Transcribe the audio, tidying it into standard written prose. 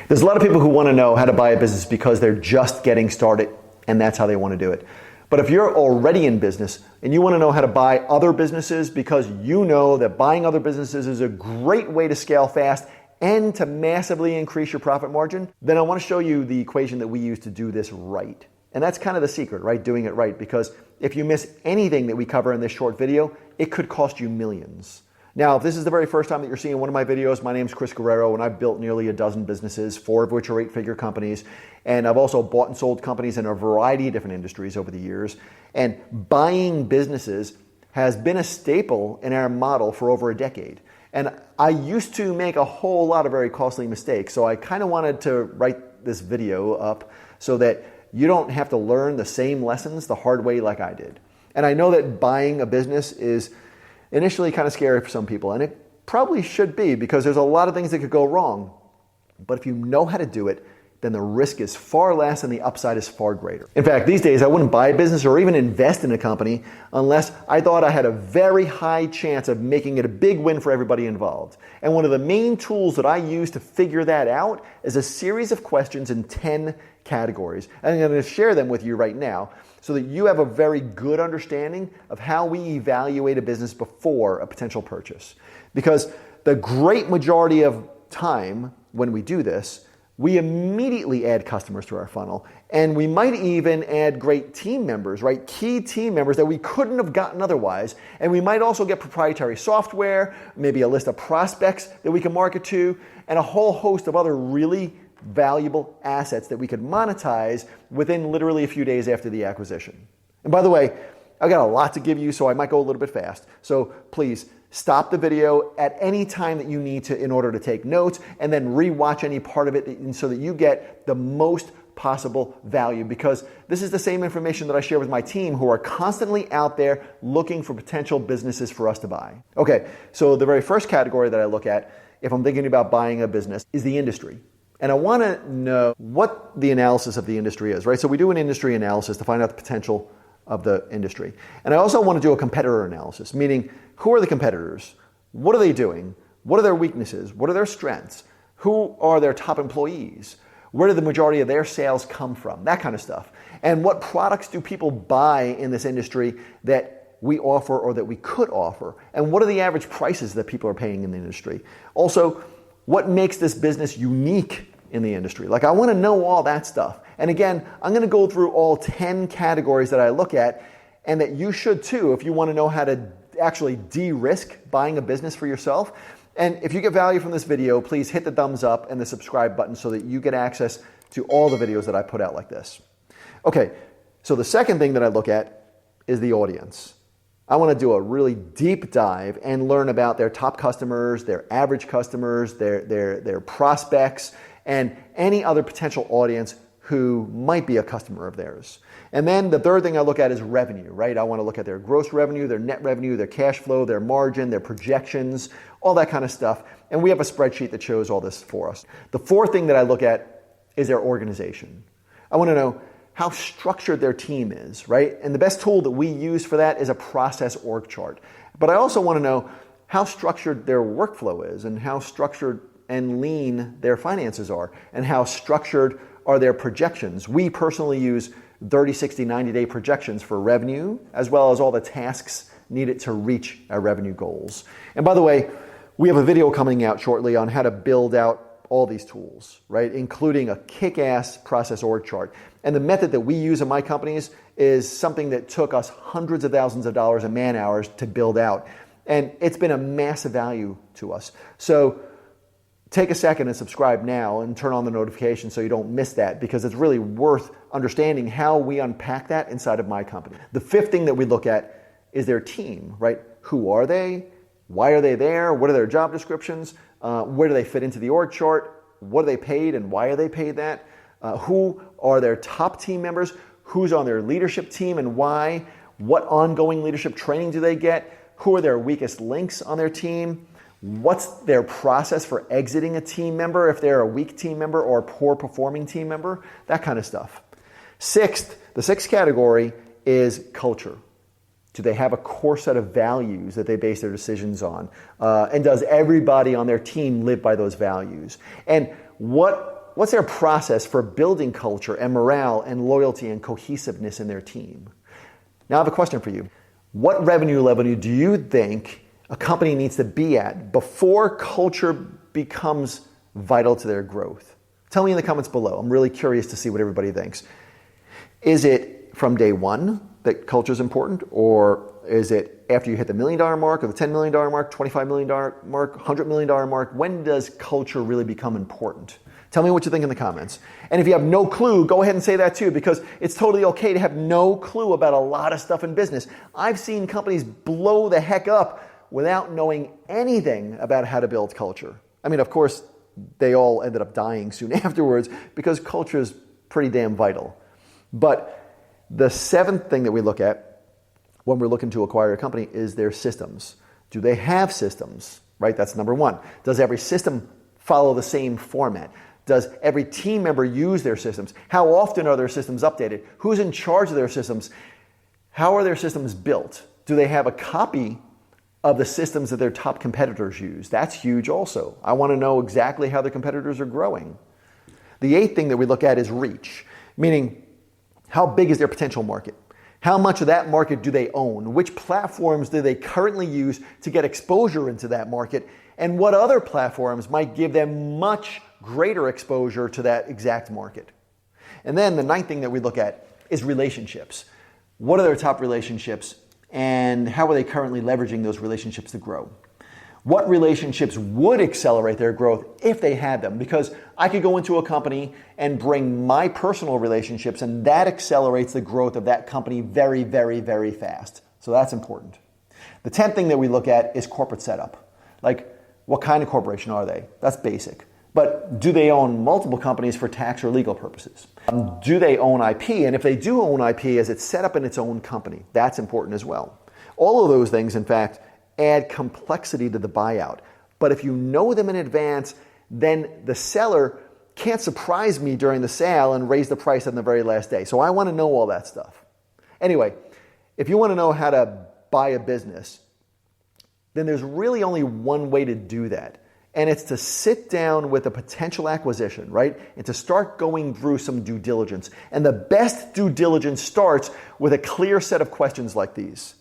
There's a lot of people who want to know how to buy a business because they're just getting started and that's how they want to do it. But if you're already in business and you want to know how to buy other businesses because you know that buying other businesses is a great way to scale fast and to massively increase your profit margin, then I want to show you the equation that we use to do this right. And that's kind of the secret, right? Doing it right. Because if you miss anything that we cover in this short video, it could cost you millions. Now, if this is the very first time that you're seeing one of my videos, my name is Chris Guerriero, and I've built nearly a dozen businesses, 4 of which are 8-figure companies. And I've also bought and sold companies in a variety of different industries over the years. And buying businesses has been a staple in our model for over a decade. And I used to make a whole lot of very costly mistakes. So I kind of wanted to write this video up so that you don't have to learn the same lessons the hard way like I did. And I know that buying a business is initially kind of scary for some people, and it probably should be because there's a lot of things that could go wrong. But if you know how to do it, then the risk is far less and the upside is far greater. In fact, these days I wouldn't buy a business or even invest in a company unless I thought I had a very high chance of making it a big win for everybody involved. And one of the main tools that I use to figure that out is a series of questions in 10 categories. And I'm going to share them with you right now so that you have a very good understanding of how we evaluate a business before a potential purchase. Because the great majority of time when we do this, we immediately add customers to our funnel. And we might even add great team members, right? Key team members that we couldn't have gotten otherwise. And we might also get proprietary software, maybe a list of prospects that we can market to, and a whole host of other really valuable assets that we could monetize within literally a few days after the acquisition. And by the way, I've got a lot to give you, so I might go a little bit fast. So please stop the video at any time that you need to in order to take notes, and then rewatch any part of it so that you get the most possible value, because this is the same information that I share with my team who are constantly out there looking for potential businesses for us to buy. Okay, so the very first category that I look at if I'm thinking about buying a business is the industry. And I want to know what the analysis of the industry is, right? So we do an industry analysis to find out the potential of the industry. And I also want to do a competitor analysis, meaning who are the competitors? What are they doing? What are their weaknesses? What are their strengths? Who are their top employees? Where do the majority of their sales come from? That kind of stuff. And what products do people buy in this industry that we offer or that we could offer? And what are the average prices that people are paying in the industry? Also, what makes this business unique in the industry? Like, I want to know all that stuff. And again, I'm going to go through all 10 categories that I look at, and that you should too if you want to know how to actually de-risk buying a business for yourself. And if you get value from this video, please hit the thumbs up and the subscribe button so that you get access to all the videos that I put out like this. Okay, so the second thing that I look at is the audience. I want to do a really deep dive and learn about their top customers, their average customers, their prospects, and any other potential audience who might be a customer of theirs. And then the third thing I look at is revenue, right? I want to look at their gross revenue, their net revenue, their cash flow, their margin, their projections, all that kind of stuff. And we have a spreadsheet that shows all this for us. The fourth thing that I look at is their organization. I want to know how structured their team is, right? And the best tool that we use for that is a process org chart. But I also want to know how structured their workflow is, and how structured and lean their finances are, and how structured are their projections. We personally use 30, 60, 90-day projections for revenue, as well as all the tasks needed to reach our revenue goals. And by the way, we have a video coming out shortly on how to build out all these tools, right? Including a kick-ass process org chart. And the method that we use in my companies is something that took us hundreds of thousands of dollars and man hours to build out. And it's been a massive value to us. So take a second and subscribe now and turn on the notifications so you don't miss that, because it's really worth understanding how we unpack that inside of my company. The fifth thing that we look at is their team, right? Who are they? Why are they there? What are their job descriptions? Where do they fit into the org chart? What are they paid and why are they paid that? Who are their top team members? Who's on their leadership team and why? What ongoing leadership training do they get? Who are their weakest links on their team? What's their process for exiting a team member if they're a weak team member or a poor performing team member? That kind of stuff. The sixth category is culture. Do they have a core set of values that they base their decisions on? And does everybody on their team live by those values? And what what's their process for building culture and morale and loyalty and cohesiveness in their team? Now I have a question for you. What revenue level do you think a company needs to be at before culture becomes vital to their growth? Tell me in the comments below. I'm really curious to see what everybody thinks. Is it from day one that culture is important, or is it after you hit the $1 million mark or the $10 million mark, $25 million mark, $100 million mark? When does culture really become important? Tell me what you think in the comments. And if you have no clue, go ahead and say that too, because it's totally okay to have no clue about a lot of stuff in business. I've seen companies blow the heck up without knowing anything about how to build culture. I mean, of course, they all ended up dying soon afterwards because culture is pretty damn vital. But the seventh thing that we look at when we're looking to acquire a company is their systems. Do they have systems? Right? That's number one. Does every system follow the same format? Does every team member use their systems? How often are their systems updated? Who's in charge of their systems? How are their systems built? Do they have a copy of the systems that their top competitors use? That's huge also. I want to know exactly how their competitors are growing. The eighth thing that we look at is reach, meaning how big is their potential market? How much of that market do they own? Which platforms do they currently use to get exposure into that market? And what other platforms might give them much greater exposure to that exact market? And then the ninth thing that we look at is relationships. What are their top relationships, and how are they currently leveraging those relationships to grow? What relationships would accelerate their growth if they had them? Because I could go into a company and bring my personal relationships, and that accelerates the growth of that company very, very, very fast. So that's important. The 10th thing that we look at is corporate setup. Like, what kind of corporation are they? That's basic. But do they own multiple companies for tax or legal purposes? Do they own IP? And if they do own IP, is it set up in its own company? That's important as well. All of those things, in fact, add complexity to the buyout. But if you know them in advance, then the seller can't surprise me during the sale and raise the price on the very last day. So I want to know all that stuff. Anyway, if you want to know how to buy a business, then there's really only one way to do that. And it's to sit down with a potential acquisition, right? And to start going through some due diligence. And the best due diligence starts with a clear set of questions like these.